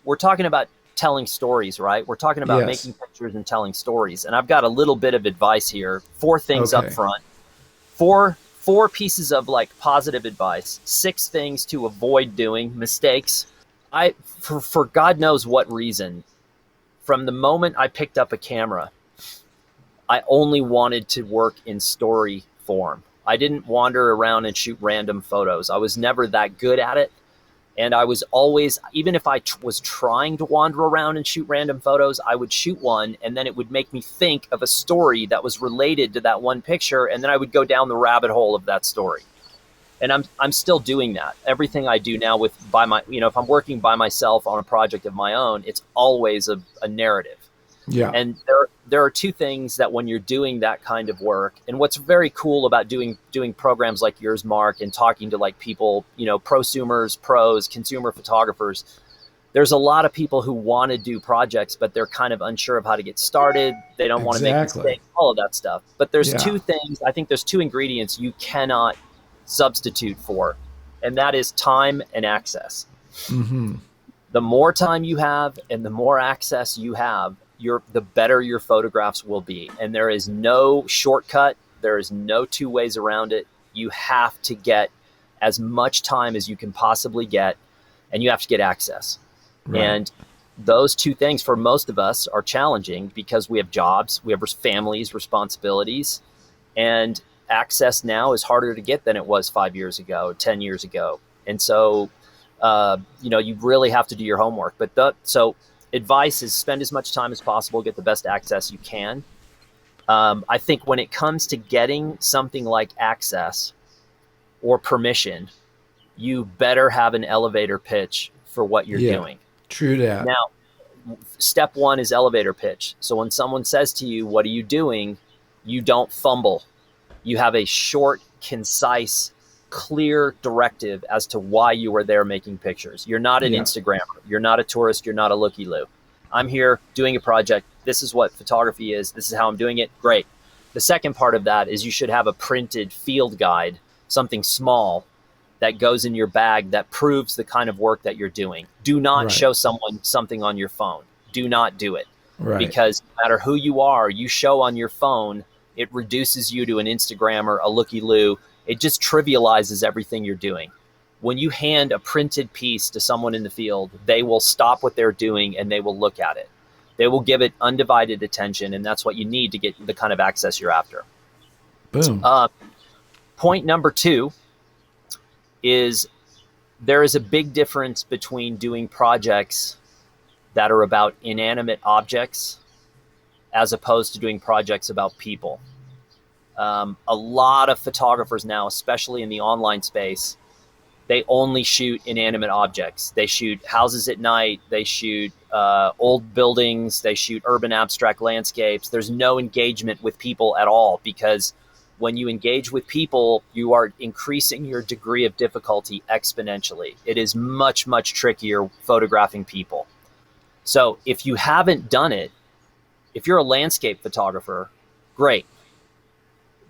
we're talking about telling stories, right? We're talking about Yes. making pictures and telling stories. And I've got a little bit of advice here. Four things up Okay. front. Four pieces of like positive advice. Six things to avoid doing, mistakes. For God knows what reason, from the moment I picked up a camera, I only wanted to work in story form. I didn't wander around and shoot random photos. I was never that good at it. And I was always, even if I was trying to wander around and shoot random photos, I would shoot one and then it would make me think of a story that was related to that one picture. And then I would go down the rabbit hole of that story. And I'm still doing that. Everything I do now if I'm working by myself on a project of my own, it's always a narrative. Yeah. And there are two things that when you're doing that kind of work, and what's very cool about doing programs like yours, Mark, and talking to like people, prosumers, pros, consumer photographers, there's a lot of people who want to do projects, but they're kind of unsure of how to get started. They don't want to make Exactly. mistakes, all of that stuff. But there's Yeah. two things, I think there's two ingredients you cannot substitute for, and that is time and access. Mm-hmm. The more time you have and the more access you have, the better your photographs will be. And there is no shortcut. There is no two ways around it. You have to get as much time as you can possibly get, and you have to get access. Right. And those two things for most of us are challenging because we have jobs, we have families, responsibilities, and access now is harder to get than it was 5 years ago, 10 years ago. And so, you really have to do your homework. So advice is spend as much time as possible, get the best access you can. I think when it comes to getting something like access or permission, you better have an elevator pitch for what you're Yeah. doing. True that. Now, step one is elevator pitch. So when someone says to you, "What are you doing?" you don't fumble. You have a short, concise, clear directive as to why you are there making pictures. You're not an Yeah. Instagrammer. You're not a tourist. You're not a looky-loo. I'm here doing a project. This is what photography is. This is how I'm doing it. Great. The second part of that is you should have a printed field guide, something small that goes in your bag that proves the kind of work that you're doing. Do not Right. show someone something on your phone. Do not do it. Right. Because no matter who you are, you show on your phone, it reduces you to an Instagrammer, a looky-loo. It just trivializes everything you're doing. When you hand a printed piece to someone in the field, they will stop what they're doing and they will look at it. They will give it undivided attention, and that's what you need to get the kind of access you're after. Boom. Point number two is there is a big difference between doing projects that are about inanimate objects as opposed to doing projects about people. A lot of photographers now, especially in the online space, they only shoot inanimate objects. They shoot houses at night. They shoot old buildings. They shoot urban abstract landscapes. There's no engagement with people at all, because when you engage with people, you are increasing your degree of difficulty exponentially. It is much, much trickier photographing people. So if you haven't done it, if you're a landscape photographer, great.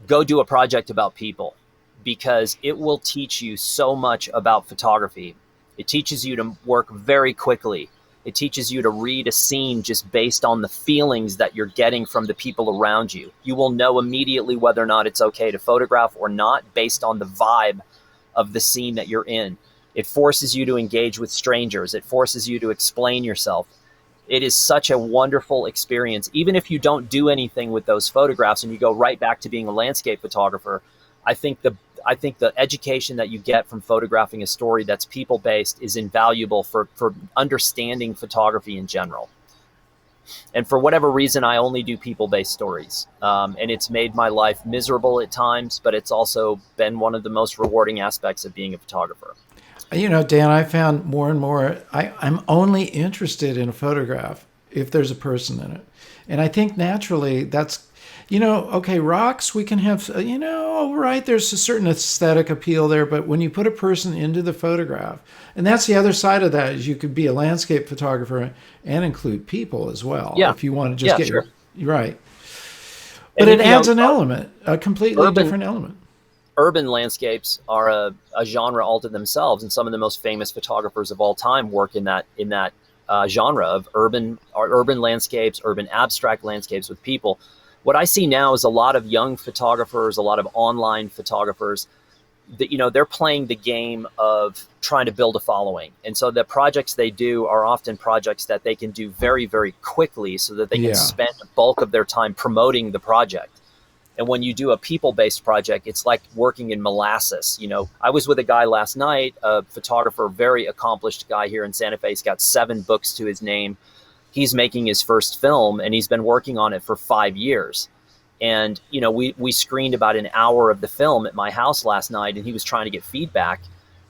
Go do a project about people, because it will teach you so much about photography. It teaches you to work very quickly. It teaches you to read a scene just based on the feelings that you're getting from the people around you. You will know immediately whether or not it's okay to photograph or not based on the vibe of the scene that you're in. It forces you to engage with strangers. It forces you to explain yourself. It is such a wonderful experience. Even if you don't do anything with those photographs and you go right back to being a landscape photographer, I think the education that you get from photographing a story that's people-based is invaluable for understanding photography in general. And for whatever reason, I only do people-based stories. And it's made my life miserable at times, but it's also been one of the most rewarding aspects of being a photographer. Dan, I found more and more, I'm only interested in a photograph if there's a person in it. And I think naturally that's, okay, rocks, we can have, right, there's a certain aesthetic appeal there, but when you put a person into the photograph, and that's the other side of that, is you could be a landscape photographer and include people as well. Yeah. If you want to just get sure. Right. But it adds an element, a completely different element. Urban landscapes are a genre all to themselves, and some of the most famous photographers of all time work in that genre of urban landscapes, urban abstract landscapes with people. What I see now is a lot of young photographers, a lot of online photographers that, they're playing the game of trying to build a following. And so the projects they do are often projects that they can do very, very quickly so that they can Yeah. spend the bulk of their time promoting the project. And when you do a people-based project, it's like working in molasses. I was with a guy last night, a photographer, very accomplished guy here in Santa Fe. He's got 7 books to his name. He's making his first film, and he's been working on it for 5 years. And, we screened about an hour of the film at my house last night, and he was trying to get feedback.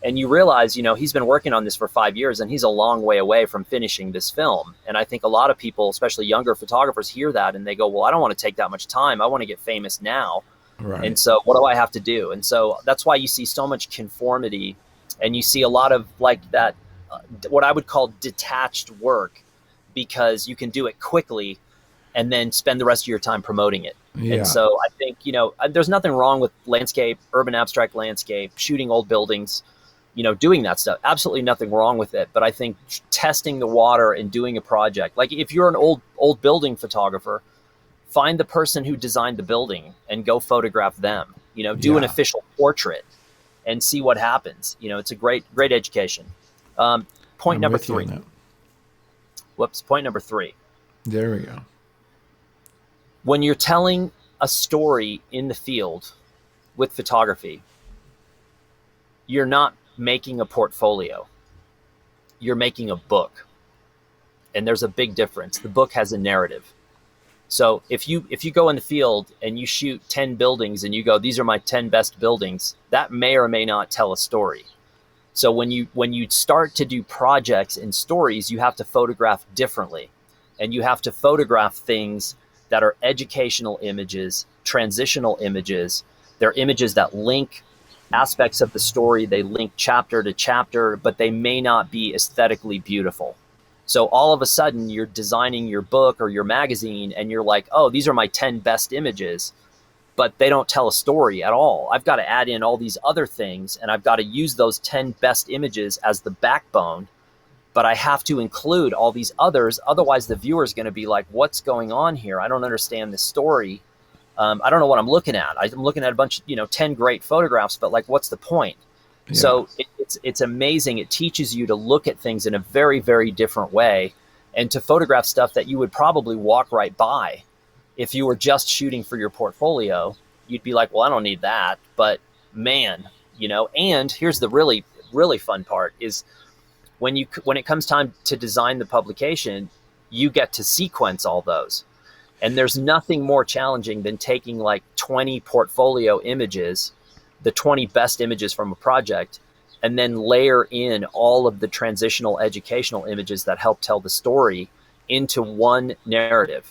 And you realize, he's been working on this for 5 years, and he's a long way away from finishing this film. And I think a lot of people, especially younger photographers, hear that and they go, well, I don't want to take that much time. I want to get famous now. Right. And so what do I have to do? And so that's why you see so much conformity, and you see a lot of like that, what I would call detached work, because you can do it quickly and then spend the rest of your time promoting it. Yeah. And so I think, there's nothing wrong with landscape, urban abstract landscape, shooting old buildings, doing that stuff. Absolutely nothing wrong with it. But I think testing the water and doing a project, like if you're an old building photographer, find the person who designed the building and go photograph them, do an official portrait and see what happens. It's a great education. Point I'm number with you 3. on that. Whoops. Point number 3. There we go. When you're telling a story in the field with photography, you're not making a portfolio. You're making a book. And there's a big difference. The book has a narrative. So if you go in the field and you shoot 10 buildings and you go, these are my 10 best buildings, that may or may not tell a story. So when you start to do projects and stories, you have to photograph differently. And you have to photograph things that are educational images, transitional images. They're images that link aspects of the story. They link chapter to chapter, but they may not be aesthetically beautiful. So all of a sudden you're designing your book or your magazine and you're like, oh, these are my 10 best images, but they don't tell a story at all. I've got to add in all these other things, and I've got to use those 10 best images as the backbone, but I have to include all these others. Otherwise, the viewer is going to be like, what's going on here? I don't understand this story. I don't know what I'm looking at. I'm looking at a bunch of, 10 great photographs, but like, what's the point? Yeah. So it's amazing. It teaches you to look at things in a very, very different way, and to photograph stuff that you would probably walk right by. If you were just shooting for your portfolio, you'd be like, well, I don't need that. But man, and here's the really, really fun part is when it comes time to design the publication, you get to sequence all those. And there's nothing more challenging than taking like 20 portfolio images, the 20 best images from a project, and then layer in all of the transitional educational images that help tell the story into one narrative.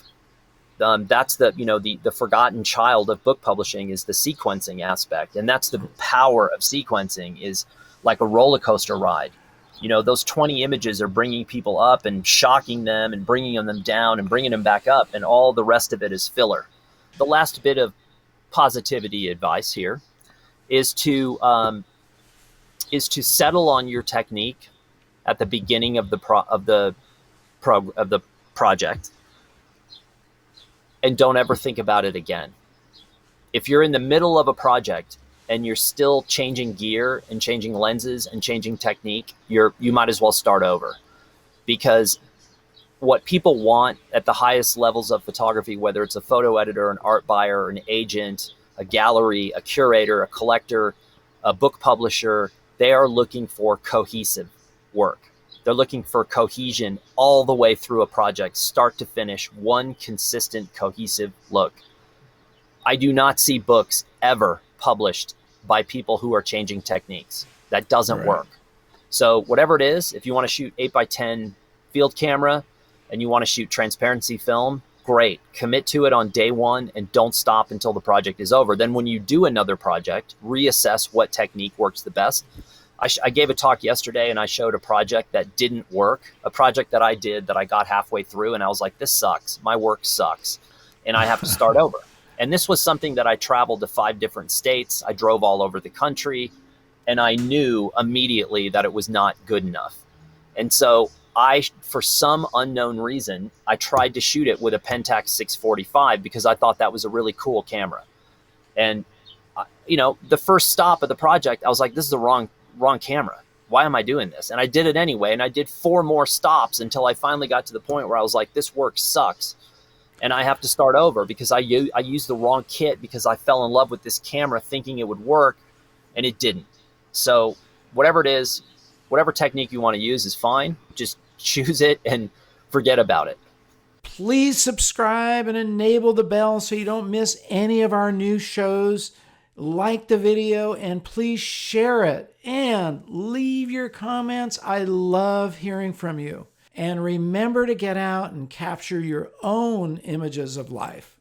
That's the forgotten child of book publishing, is the sequencing aspect. And that's the power of sequencing, is like a roller coaster ride. Those 20 images are bringing people up and shocking them and bringing them down and bringing them back up, and all the rest of it is filler. The last bit of positivity advice here is to settle on your technique at the beginning of the project, and don't ever think about it again. If you're in the middle of a project and you're still changing gear and changing lenses and changing technique, you might as well start over. Because what people want at the highest levels of photography, whether it's a photo editor, an art buyer, an agent, a gallery, a curator, a collector, a book publisher, they are looking for cohesive work. They're looking for cohesion all the way through a project, start to finish, one consistent, cohesive look. I do not see books ever published by people who are changing techniques. That doesn't work. So whatever it is, if you want to shoot 8x10 field camera and you want to shoot transparency film, great. Commit to it on day one and don't stop until the project is over. Then when you do another project, reassess what technique works the best. I gave a talk yesterday and I showed a project that didn't work, a project that I did that I got halfway through and I was like, this sucks. My work sucks. And I have to start over. And this was something that I traveled to 5 different states. I drove all over the country, and I knew immediately that it was not good enough. And so for some unknown reason, I tried to shoot it with a Pentax 645 because I thought that was a really cool camera. And the first stop of the project, I was like, this is the wrong camera. Why am I doing this? And I did it anyway. And I did 4 more stops until I finally got to the point where I was like, this work sucks. And I have to start over because I used the wrong kit because I fell in love with this camera thinking it would work, and it didn't. So whatever it is, whatever technique you want to use is fine. Just choose it and forget about it. Please subscribe and enable the bell so you don't miss any of our new shows. Like the video and please share it and leave your comments. I love hearing from you. And remember to get out and capture your own images of life.